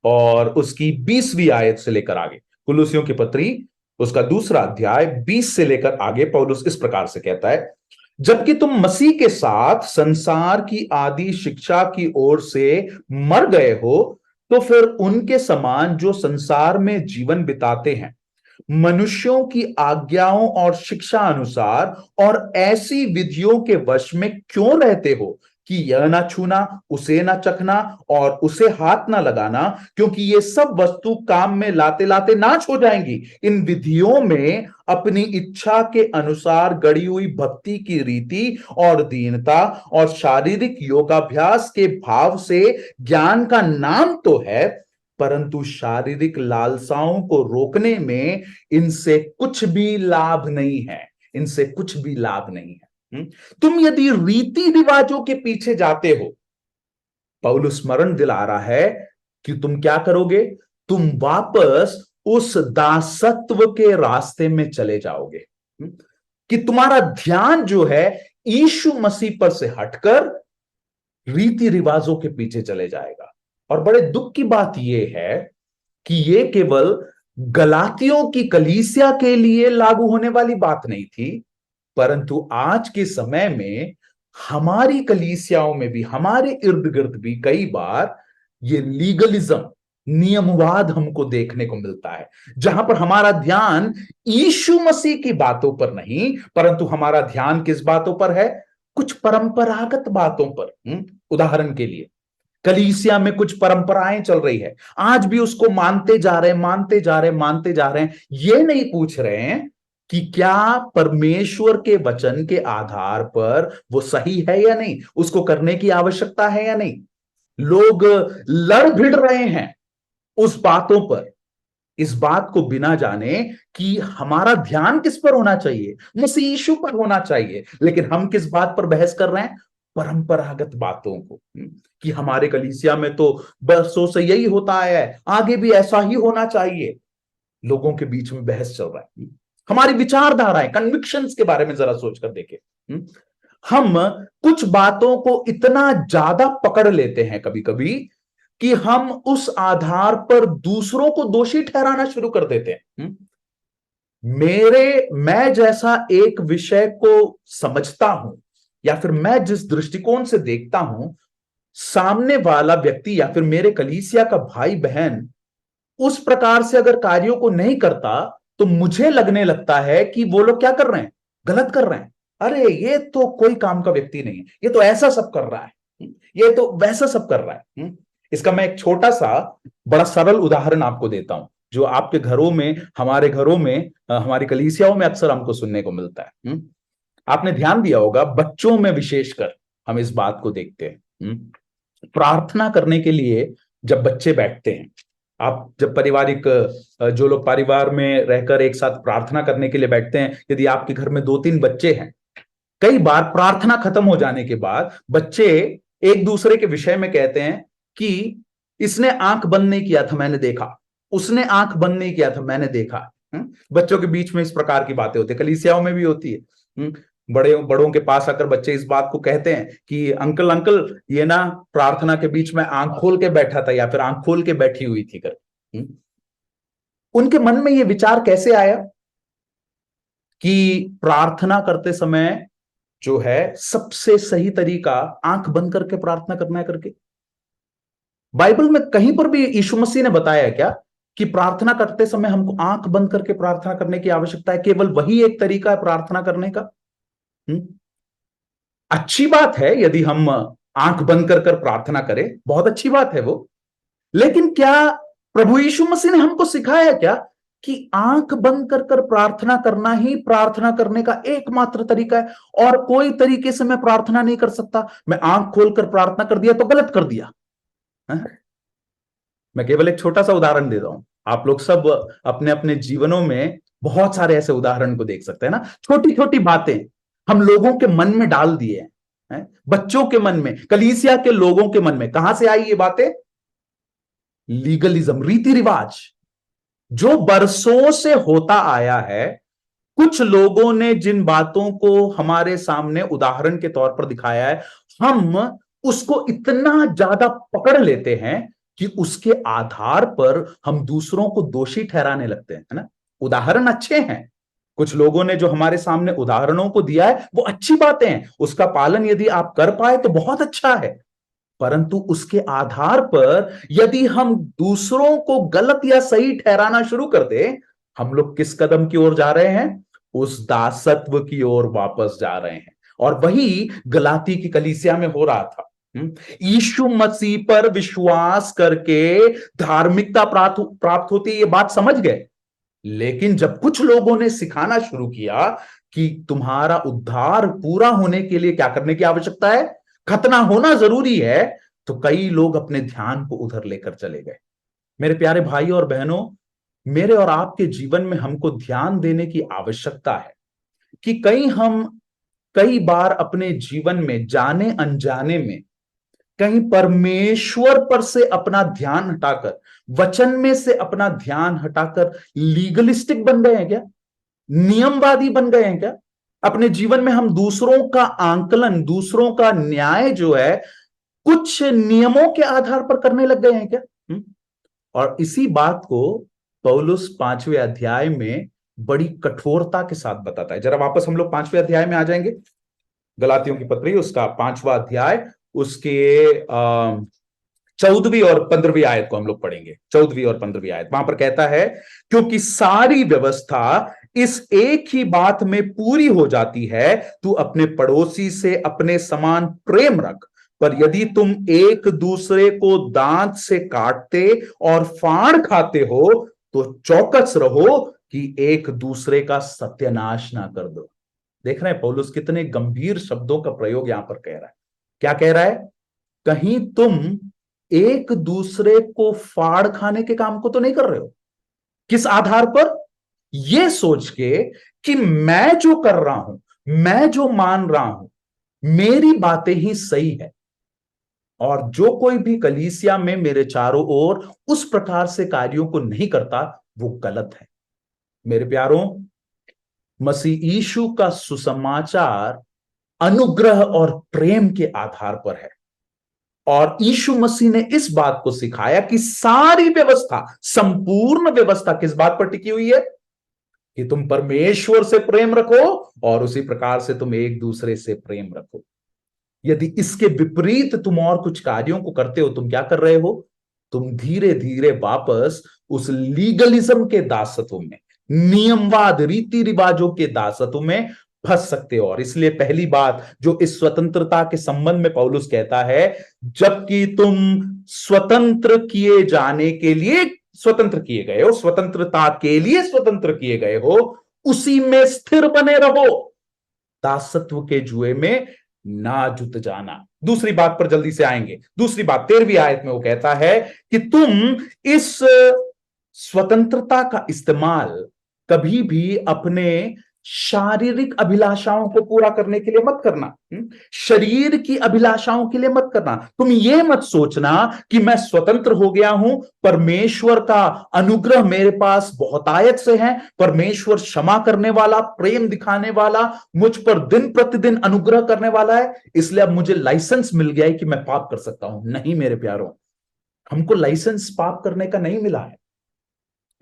और उसकी 20वीं आयत से लेकर आगे। कुलुसियों की पत्री उसका 2रा अध्याय 20 से लेकर आगे पौलुस इस प्रकार से कहता है, जबकि तुम मसीह के साथ संसार की आदि शिक्षा की ओर से मर गए हो, तो फिर उनके समान जो संसार में जीवन बिताते हैं, मनुष्यों की आज्ञाओं और शिक्षा अनुसार और ऐसी विधियों के वश में क्यों रहते हो कि यह ना छूना, उसे ना चखना और उसे हाथ ना लगाना, क्योंकि ये सब वस्तु काम में लाते लाते नाश हो जाएंगी। इन विधियों में अपनी इच्छा के अनुसार गढ़ी हुई भक्ति की रीति और दीनता और शारीरिक योगाभ्यास के भाव से ज्ञान का नाम तो है, परंतु शारीरिक लालसाओं को रोकने में इनसे कुछ भी लाभ नहीं है। इनसे कुछ भी लाभ नहीं है। तुम यदि रीति रिवाजों के पीछे जाते हो, पौलुस स्मरण दिला रहा है कि तुम क्या करोगे, तुम वापस उस दासत्व के रास्ते में चले जाओगे, कि तुम्हारा ध्यान जो है यीशु मसीह पर से हटकर रीति रिवाजों के पीछे चले जाएगा। और बड़े दुख की बात यह है कि यह केवल गलातियों की कलीसिया के लिए लागू होने वाली बात नहीं थी, परंतु आज के समय में हमारी कलीसियाओं में भी, हमारे इर्द गिर्द भी कई बार ये लीगलिज्म, नियमवाद हमको देखने को मिलता है, जहां पर हमारा ध्यान यीशु मसीह की बातों पर नहीं, परंतु हमारा ध्यान किस बातों पर है, कुछ परंपरागत बातों पर। उदाहरण के लिए कलीसिया में कुछ परंपराएं चल रही है, आज भी उसको मानते जा रहे हैं, मानते जा रहे हैं, मानते जा रहे हैं। ये नहीं पूछ रहे हैं कि क्या परमेश्वर के वचन के आधार पर वो सही है या नहीं, उसको करने की आवश्यकता है या नहीं। लोग लड़ भिड़ रहे हैं उस बातों पर, इस बात को बिना जाने कि हमारा ध्यान किस पर होना चाहिए, मसीह यीशु पर होना चाहिए। लेकिन हम किस बात पर बहस कर रहे हैं, परंपरागत बातों को, कि हमारे कलीसिया में तो बरसों से यही होता है, आगे भी ऐसा ही होना चाहिए। लोगों के बीच में बहस चल रहा है। हमारी विचारधाराएं, कन्विक्शंस के बारे में जरा सोचकर देखें। हम कुछ बातों को इतना ज्यादा पकड़ लेते हैं कभी कभी कि हम उस आधार पर दूसरों को दोषी ठहराना शुरू कर देते हैं। मैं जैसा एक विषय को समझता हूं या फिर मैं जिस दृष्टिकोण से देखता हूं, सामने वाला व्यक्ति या फिर मेरे कलीसिया का भाई बहन उस प्रकार से अगर कार्यों को नहीं करता, तो मुझे लगने लगता है कि वो लोग क्या कर रहे हैं, गलत कर रहे हैं। अरे ये तो कोई काम का व्यक्ति नहीं है, ये तो ऐसा सब कर रहा है, ये तो वैसा सब कर रहा है। इसका मैं एक छोटा सा बड़ा सरल उदाहरण आपको देता हूं, जो आपके घरों में, हमारे घरों में, हमारी कलीसियाओं में अक्सर हमको सुनने को मिलता है। आपने ध्यान दिया होगा, बच्चों में विशेषकर हम इस बात को देखते हैं। प्रार्थना करने के लिए जब बच्चे बैठते हैं, आप जब पारिवारिक, जो लोग परिवार में रहकर एक साथ प्रार्थना करने के लिए बैठते हैं, यदि आपके घर में 2-3 बच्चे हैं, कई बार प्रार्थना खत्म हो जाने के बाद बच्चे एक दूसरे के विषय में कहते हैं कि इसने आंख बंद नहीं किया था मैंने देखा, उसने आंख बंद नहीं किया था मैंने देखा। बच्चों के बीच में इस प्रकार की बातें होती है, कलीसियाओं में भी होती है। बड़ों के पास आकर बच्चे इस बात को कहते हैं कि अंकल अंकल ये ना प्रार्थना के बीच में आंख खोल के बैठा था या फिर आंख खोल के बैठी हुई थी कर। उनके मन में ये विचार कैसे आया कि प्रार्थना करते समय जो है सबसे सही तरीका आंख बंद करके प्रार्थना करना है करके? बाइबल में कहीं पर भी यीशु मसीह ने बताया क्या कि प्रार्थना करते समय हमको आंख बंद करके प्रार्थना करने की आवश्यकता है? केवल वही एक तरीका है प्रार्थना करने का। अच्छी बात है यदि हम आंख बंद कर प्रार्थना करें, बहुत अच्छी बात है वो। लेकिन क्या प्रभु यीशु मसीह ने हमको सिखाया क्या कि आंख बंद कर प्रार्थना करना ही प्रार्थना करने का एकमात्र तरीका है, और कोई तरीके से मैं प्रार्थना नहीं कर सकता, मैं आंख खोलकर प्रार्थना कर दिया तो गलत कर दिया? मैं केवल एक छोटा सा उदाहरण दे रहा हूं, आप लोग सब अपने अपने जीवनों में बहुत सारे ऐसे उदाहरण को देख सकते हैं ना। छोटी छोटी बातें हम लोगों के मन में डाल दिए हैं, बच्चों के मन में, कलीसिया के लोगों के मन में। कहां से आई ये बातें? लीगलिज्म, रीति रिवाज, जो बरसों से होता आया है। कुछ लोगों ने जिन बातों को हमारे सामने उदाहरण के तौर पर दिखाया है, हम उसको इतना ज्यादा पकड़ लेते हैं कि उसके आधार पर हम दूसरों को दोषी ठहराने लगते हैं, है ना। उदाहरण अच्छे हैं, कुछ लोगों ने जो हमारे सामने उदाहरणों को दिया है वो अच्छी बातें हैं, उसका पालन यदि आप कर पाए तो बहुत अच्छा है। परंतु उसके आधार पर यदि हम दूसरों को गलत या सही ठहराना शुरू कर दे, हम लोग किस कदम की ओर जा रहे हैं? उस दासत्व की ओर वापस जा रहे हैं। और वही गलाती की कलीसिया में हो रहा था। यीशु मसीह पर विश्वास करके धार्मिकता प्राप्त होती है, ये बात समझ गए। लेकिन जब कुछ लोगों ने सिखाना शुरू किया कि तुम्हारा उद्धार पूरा होने के लिए क्या करने की आवश्यकता है, खतना होना जरूरी है, तो कई लोग अपने ध्यान को उधर लेकर चले गए। मेरे प्यारे भाई और बहनों, मेरे और आपके जीवन में हमको ध्यान देने की आवश्यकता है कि कई बार अपने जीवन में जाने अनजाने में कहीं परमेश्वर पर से अपना ध्यान हटाकर, वचन में से अपना ध्यान हटाकर लीगलिस्टिक बन गए हैं क्या? नियमवादी बन गए हैं क्या? अपने जीवन में हम दूसरों का आंकलन, दूसरों का न्याय जो है कुछ नियमों के आधार पर करने लग गए हैं क्या? और इसी बात को पौलुस 5वें अध्याय में बड़ी कठोरता के साथ बताता है। जरा वापस हम लोग 5वें अध्याय में आ जाएंगे। गलातियों की पत्री उसका 5वां अध्याय, उसके 14वीं और 15वीं आयत को हम लोग पढ़ेंगे। 14वीं और 15वीं आयत, वहां पर कहता है, क्योंकि सारी व्यवस्था इस एक ही बात में पूरी हो जाती है, तू अपने पड़ोसी से अपने समान प्रेम रख। पर यदि तुम एक दूसरे को दांत से काटते और फाड़ खाते हो तो चौकस रहो कि एक दूसरे का सत्यानाश ना कर दो। देख रहे हैं पौलुस कितने गंभीर शब्दों का प्रयोग यहां पर कह रहा है। क्या कह रहा है? कहीं तुम एक दूसरे को फाड़ खाने के काम को तो नहीं कर रहे हो। किस आधार पर? यह सोच के कि मैं जो कर रहा हूं, मैं जो मान रहा हूं, मेरी बातें ही सही है, और जो कोई भी कलीसिया में मेरे चारों ओर उस प्रकार से कार्यों को नहीं करता वो गलत है। मेरे प्यारों, मसीह यीशु का सुसमाचार अनुग्रह और प्रेम के आधार पर है। और यीशु मसीह ने इस बात को सिखाया कि सारी व्यवस्था, संपूर्ण व्यवस्था किस बात पर टिकी हुई है? कि तुम परमेश्वर से प्रेम रखो और उसी प्रकार से तुम एक दूसरे से प्रेम रखो। यदि इसके विपरीत तुम और कुछ कार्यों को करते हो, तुम क्या कर रहे हो? तुम धीरे धीरे वापस उस लीगलिज्म के दासत्व में, नियमवाद, रीति रिवाजों के दासत्व में फंस सकते हो। और इसलिए पहली बात जो इस स्वतंत्रता के संबंध में पौलुस कहता है, जबकि तुम स्वतंत्र किए जाने के लिए स्वतंत्र किए गए हो, स्वतंत्रता के लिए स्वतंत्र किए गए हो, उसी में स्थिर बने रहो, दासत्व के जुए में ना जुत जाना। दूसरी बात पर जल्दी से आएंगे। दूसरी बात 13वीं आयत में वो कहता है कि तुम इस स्वतंत्रता का इस्तेमाल कभी भी अपने शारीरिक अभिलाषाओं को पूरा करने के लिए मत करना, शरीर की अभिलाषाओं के लिए मत करना। तुम ये मत सोचना कि मैं स्वतंत्र हो गया हूं, परमेश्वर का अनुग्रह मेरे पास बहुतायत से है, परमेश्वर क्षमा करने वाला, प्रेम दिखाने वाला, मुझ पर दिन प्रतिदिन अनुग्रह करने वाला है, इसलिए अब मुझे लाइसेंस मिल गया है कि मैं पाप कर सकता हूं। नहीं मेरे प्यारों, हमको लाइसेंस पाप करने का नहीं मिला है।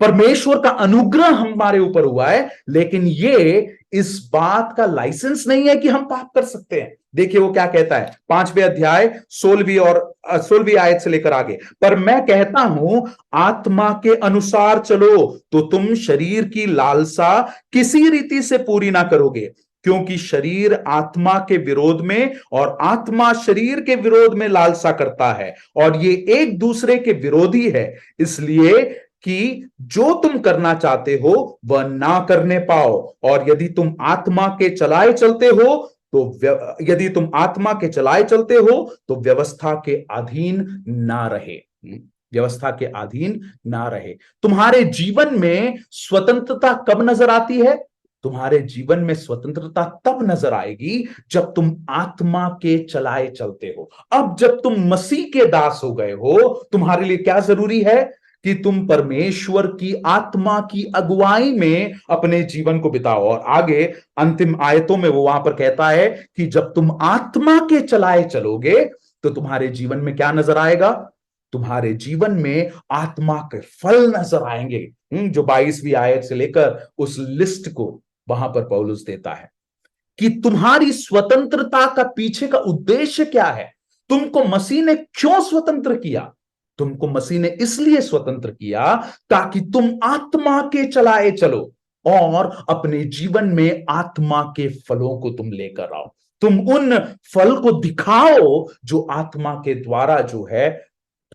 परमेश्वर का अनुग्रह हमारे ऊपर हुआ है, लेकिन ये इस बात का लाइसेंस नहीं है कि हम पाप कर सकते हैं। देखिए वो क्या कहता है, 5वें अध्याय 16वीं आयत से लेकर आगे। पर मैं कहता हूं, आत्मा के अनुसार चलो तो तुम शरीर की लालसा किसी रीति से पूरी ना करोगे, क्योंकि शरीर आत्मा के विरोध में और आत्मा शरीर के विरोध में लालसा करता है, और ये एक दूसरे के विरोधी है, इसलिए कि जो तुम करना चाहते हो वह ना करने पाओ। और यदि तुम आत्मा के चलाए चलते हो तो व्यवस्था के अधीन ना रहे, व्यवस्था के अधीन ना रहे। तुम्हारे जीवन में स्वतंत्रता कब नजर आती है? तुम्हारे जीवन में स्वतंत्रता तब नजर आएगी जब तुम आत्मा के चलाए चलते हो। अब जब तुम मसीह के दास हो गए हो, तुम्हारे लिए क्या जरूरी है? कि तुम परमेश्वर की आत्मा की अगुवाई में अपने जीवन को बिताओ। और आगे अंतिम आयतों में वो वहां पर कहता है कि जब तुम आत्मा के चलाए चलोगे तो तुम्हारे जीवन में क्या नजर आएगा? तुम्हारे जीवन में आत्मा के फल नजर आएंगे, जो 22वीं आयत से लेकर उस लिस्ट को वहां पर पौलुस देता है कि तुम्हारी स्वतंत्रता का पीछे का उद्देश्य क्या है। तुमको मसीह ने क्यों स्वतंत्र किया? तुमको मसीह ने इसलिए स्वतंत्र किया ताकि तुम आत्मा के चलाए चलो और अपने जीवन में आत्मा के फलों को तुम लेकर आओ। तुम उन फल को दिखाओ जो आत्मा के द्वारा जो है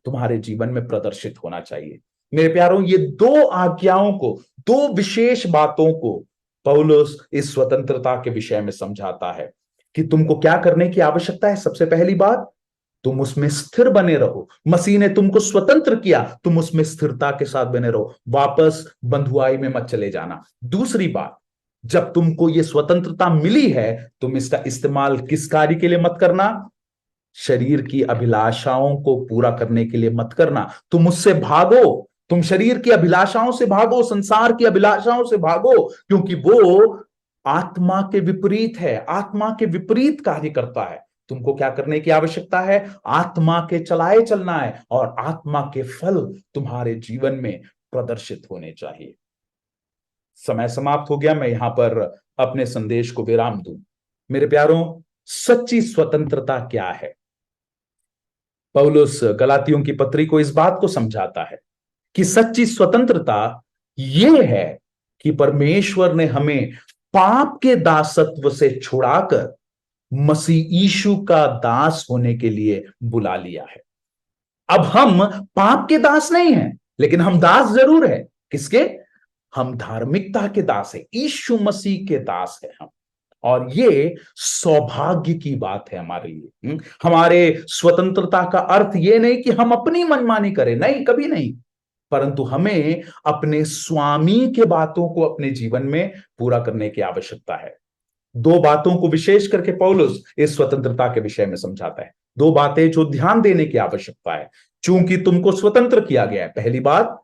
तुम्हारे जीवन में प्रदर्शित होना चाहिए। मेरे प्यारों, ये दो आज्ञाओं को, दो विशेष बातों को पौलुस इस स्वतंत्रता के विषय में समझाता है कि तुमको क्या करने की आवश्यकता है। सबसे पहली बात, तुम उसमें स्थिर बने रहो। मसीह ने तुमको स्वतंत्र किया, तुम उसमें स्थिरता के साथ बने रहो, वापस बंधुआई में मत चले जाना। दूसरी बात, जब तुमको ये स्वतंत्रता मिली है, तुम इसका इस्तेमाल किस कार्य के लिए मत करना? शरीर की अभिलाषाओं को पूरा करने के लिए मत करना। तुम उससे भागो, तुम शरीर की अभिलाषाओं से भागो, संसार की अभिलाषाओं से भागो, क्योंकि वो आत्मा के विपरीत है, आत्मा के विपरीत कार्य करता है। तुमको क्या करने की आवश्यकता है? आत्मा के चलाए चलना है और आत्मा के फल तुम्हारे जीवन में प्रदर्शित होने चाहिए। समय समाप्त हो गया, मैं यहां पर अपने संदेश को विराम दूं। मेरे प्यारों, सच्ची स्वतंत्रता क्या है? पौलुस गलातियों की पत्री को इस बात को समझाता है कि सच्ची स्वतंत्रता यह है कि परमेश्वर ने हमें पाप के दासत्व से छुड़ाकर मसीह यीशु का दास होने के लिए बुला लिया है। अब हम पाप के दास नहीं हैं, लेकिन हम दास जरूर है। किसके? हम धार्मिकता के दास है, यीशु मसीह के दास है हम। और ये सौभाग्य की बात है हमारे लिए। हमारे स्वतंत्रता का अर्थ ये नहीं कि हम अपनी मनमानी करें, नहीं, कभी नहीं, परंतु हमें अपने स्वामी के बातों को अपने जीवन में पूरा करने की आवश्यकता है। दो बातों को विशेष करके पौलुस इस स्वतंत्रता के विषय में समझाता है। दो बातें जो ध्यान देने की आवश्यकता है, चूंकि तुमको स्वतंत्र किया गया है। पहली बात,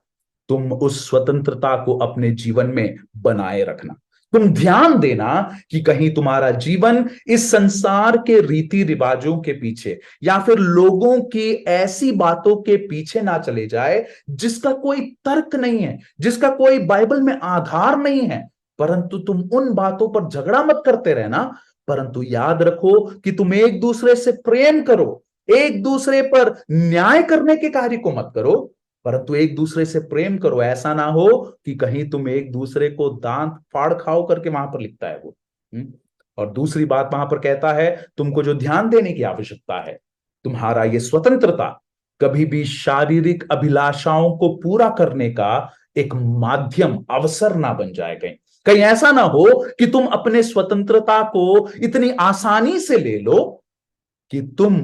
तुम उस स्वतंत्रता को अपने जीवन में बनाए रखना। तुम ध्यान देना कि कहीं तुम्हारा जीवन इस संसार के रीति रिवाजों के पीछे या फिर लोगों की ऐसी बातों के पीछे ना चले जाए जिसका कोई तर्क नहीं है, जिसका कोई बाइबल में आधार नहीं है। परंतु तुम उन बातों पर झगड़ा मत करते रहना, परंतु याद रखो कि तुम एक दूसरे से प्रेम करो, एक दूसरे पर न्याय करने के कार्य को मत करो, परंतु एक दूसरे से प्रेम करो। ऐसा ना हो कि कहीं तुम एक दूसरे को दांत फाड़ खाओ करके वहां पर लिखता है वो। और दूसरी बात वहां पर कहता है, तुमको जो ध्यान देने की आवश्यकता है, तुम्हारा ये स्वतंत्रता कभी भी शारीरिक अभिलाषाओं को पूरा करने का एक माध्यम, अवसर ना बन जाए। कहीं ऐसा ना हो कि तुम अपने स्वतंत्रता को इतनी आसानी से ले लो कि तुम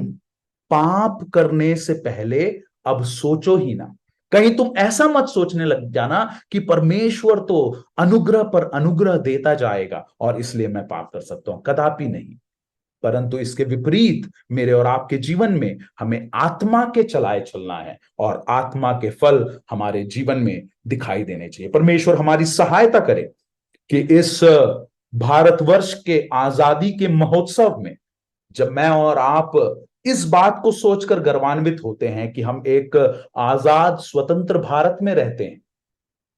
पाप करने से पहले अब सोचो ही ना। कहीं तुम ऐसा मत सोचने लग जाना कि परमेश्वर तो अनुग्रह पर अनुग्रह देता जाएगा और इसलिए मैं पाप कर सकता हूं। कदापि नहीं, परंतु इसके विपरीत मेरे और आपके जीवन में हमें आत्मा के चलाए चलना है और आत्मा के फल हमारे जीवन में दिखाई देने चाहिए। परमेश्वर हमारी सहायता करे कि इस भारतवर्ष के आजादी के महोत्सव में जब मैं और आप इस बात को सोचकर गर्वान्वित होते हैं कि हम एक आजाद स्वतंत्र भारत में रहते हैं,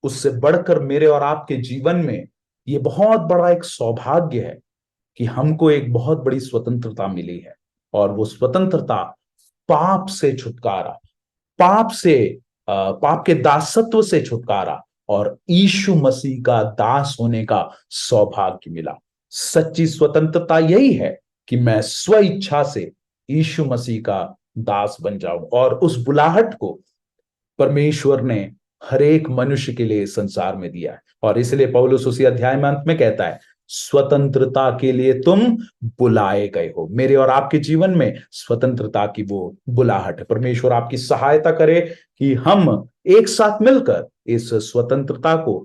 उससे बढ़कर मेरे और आपके जीवन में ये बहुत बड़ा एक सौभाग्य है कि हमको एक बहुत बड़ी स्वतंत्रता मिली है। और वो स्वतंत्रता पाप से छुटकारा, पाप के दासत्व से छुटकारा और यीशु मसीह का दास होने का सौभाग्य मिला। सच्ची स्वतंत्रता यही है कि मैं स्व इच्छा से यीशु मसीह का दास बन जाऊं। और उस बुलाहट को परमेश्वर ने हर एक मनुष्य के लिए संसार में दिया है। और इसलिए पौलुस उसी अध्याय में अंत में कहता है, स्वतंत्रता के लिए तुम बुलाए गए हो। मेरे और आपके जीवन में स्वतंत्रता की वो बुलाहट है। परमेश्वर आपकी सहायता करे कि हम एक साथ मिलकर इस स्वतंत्रता को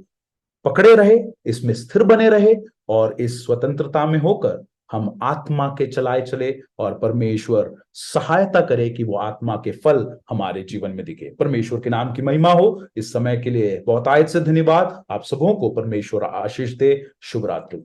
पकड़े रहे, इसमें स्थिर बने रहे और इस स्वतंत्रता में होकर हम आत्मा के चलाए चले और परमेश्वर सहायता करे कि वो आत्मा के फल हमारे जीवन में दिखे। परमेश्वर के नाम की महिमा हो। इस समय के लिए बहुत आयत से धन्यवाद। आप सबों को परमेश्वर आशीष दे। शुभ रात्रि।